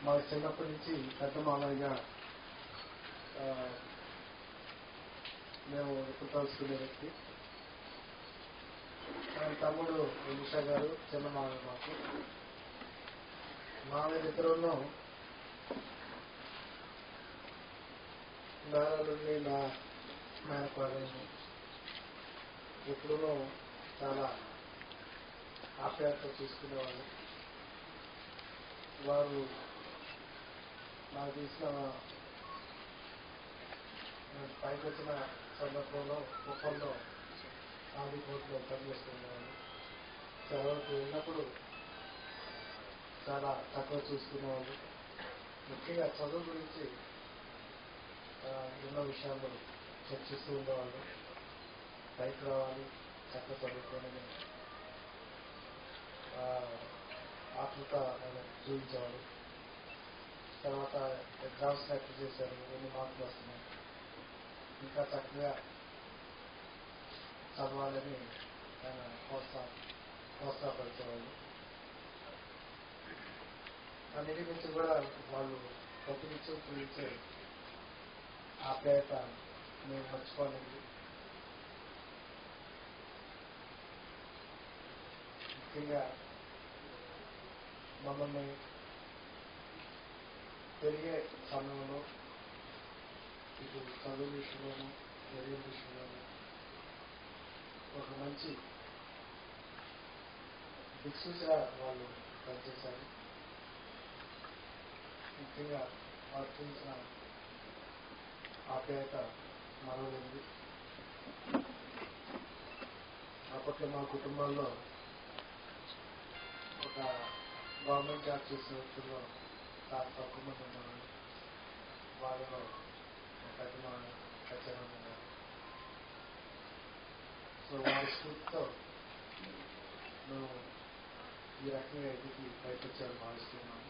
మా చిన్నప్పటి నుంచి పెద్ద మామయ్యగా మేము ఎప్పుడు కలుసుకునే వ్యక్తి. తమ్ముడు ఉషా గారు చిన్న మామయ్య మాకు. మామయ్య ఇద్దరును నాలుగుని నా మేనపాలని ఎప్పుడూ చాలా ఆప్యాయత చూసుకునేవాళ్ళు. వారు నాకు తీసిన పైకి వచ్చిన సందర్భంలో కుప్పంలో ఆదిపోట్లో పనిచేసుకునేవాళ్ళు. సెలవులకు వెళ్ళినప్పుడు చాలా తక్కువ చూసుకునేవాళ్ళు. ముఖ్యంగా చదువు గురించి ఎన్నో విషయాలు చర్చిస్తూ ఉండేవాళ్ళు. పైకి రావాలి, చక్కగా చదువుకోవాలని ఆతృత చూపించేవాడు. తర్వాత ఎగ్జామ్స్ ప్రాక్టీస్ చేశారు, ఎన్ని మార్కులు వస్తున్నాయి, ఇంకా చక్కగా చదవాలని ఆయన ప్రోత్సాహపరిచేవాళ్ళు. అన్నిటి నుంచి కూడా వాళ్ళు ప్రతినిత్యం చూపించే ఆప్యాయత మేము మర్చిపోలేదు. ముఖ్యంగా మమ్మల్ని పెరిగే సమయంలో ఇటు చదువు విషయంలోనూ కెరీర్ విషయంలోనూ ఒక మంచి దిక్సూచిగా వాళ్ళు పనిచేశారు. ముఖ్యంగా వారు చూపించిన ఆప్యాయత మరవలేదు. అప్పట్లో మా కుటుంబాల్లో ఒక గవర్నమెంట్ జాబ్ చేసే వ్యక్తుల్లో చాలా తక్కువ మంది ఉన్నారు. వాళ్ళలో పెద్ద ఖచ్చితంగా ఉన్నారు. సో వారి స్ఫూర్తితో మేము ఈ రకంగా ఎదుటి బయట వచ్చారని భావిస్తున్నాము.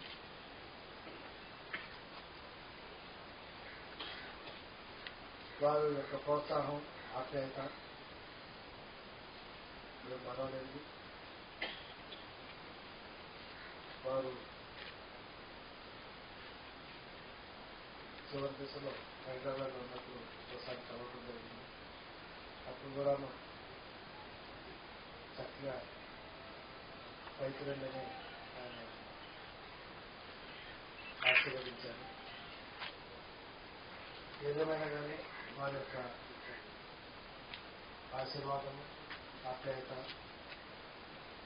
వారి యొక్క ప్రోత్సాహం ఆప్యాయత మేము మరవలేదు. వారు చివరి దశలో హైదరాబాద్లో ఉన్నప్పుడు ఒకసారి కలవడం జరిగింది. అప్పుడు కూడా చక్కగా పైకి రండి ఆయన ఆశీర్వదించారు. ఏదేమైనా కానీ వారి యొక్క ఆశీర్వాదము ఆప్యాయత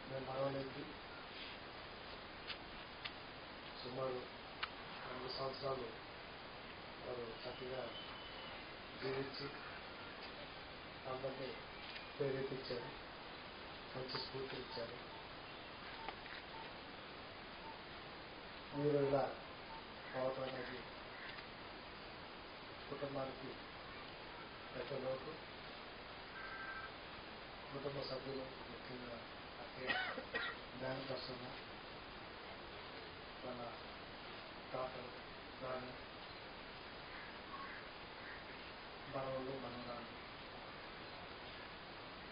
మేము మరవలేదు. సుమారు 4 సంవత్సరాలు వారు చక్కగా జీవించి అందరినీ ప్రేరేపించారు, మంచి స్ఫూర్తి ఇచ్చారు. మీరు ఇలా పోవటం అనేది కుటుంబానికి పెద్ద లోటు. కుటుంబ సభ్యులు ముఖ్యంగా అక్కయ్య జ్ఞాన ప్రసన్న మన తాతలు కానీ మనవాళ్ళు మనవరాలు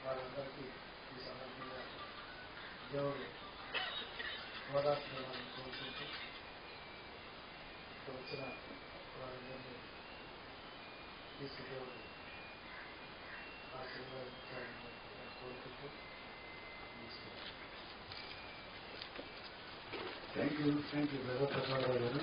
వారందరికీ ఈ సందర్భంగా దేవుడు ఓదార్చుకోవాలని కోరుకుంటూ ఇక్కడ వచ్చిన వారందరినీ తీసుకుదేవుడు ఆశీర్వదించాలని కోరుకుంటూ థ్యాంక్ యూ బ్రదర్ ప్రసాదరావు గారు.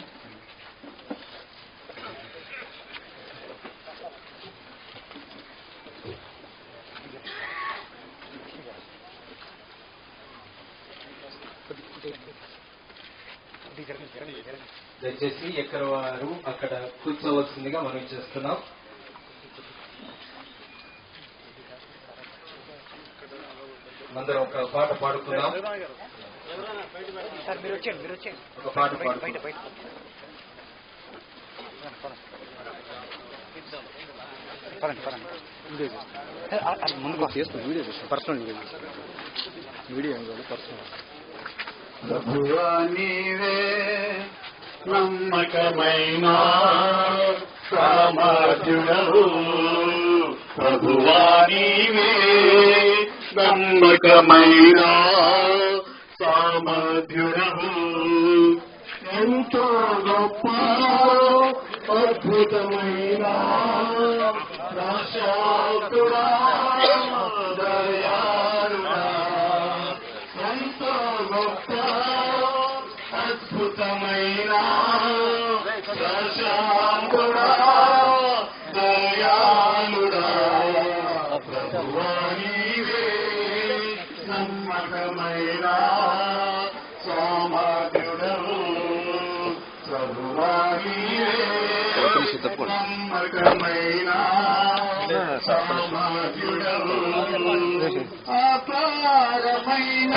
దయచేసి ఎక్కడ వారు అక్కడ కూర్చోవలసిందిగా మనం చేస్తున్నాం. అందరం ఒక పాట పాడుకుందాం. ఒక పాట పాడుకుందాం. ముందుకు చేస్తాను వీడియో చేస్తాను. పర్సనల్ వీడియో ఏం కాదు, పర్సనల్. ప్రభువా నీవే నమ్మకమైన సామర్థ్యుడవు, ప్రభువా నీవే నమ్మకమైన సామర్థ్యుడవు, ఎంతో గొప్ప అద్భుతమైన రాశాకుడా దయాళుడా ఎంతో గొప్ప అద్భుతమైన రాశాకుడా దయాళుడా ప్రభువా నీవే నమ్మకమైన సామర్థ్యుడవు ప్రభువా నీవే నమ్మకమైన సామర్థ్యుడవు అపారమైన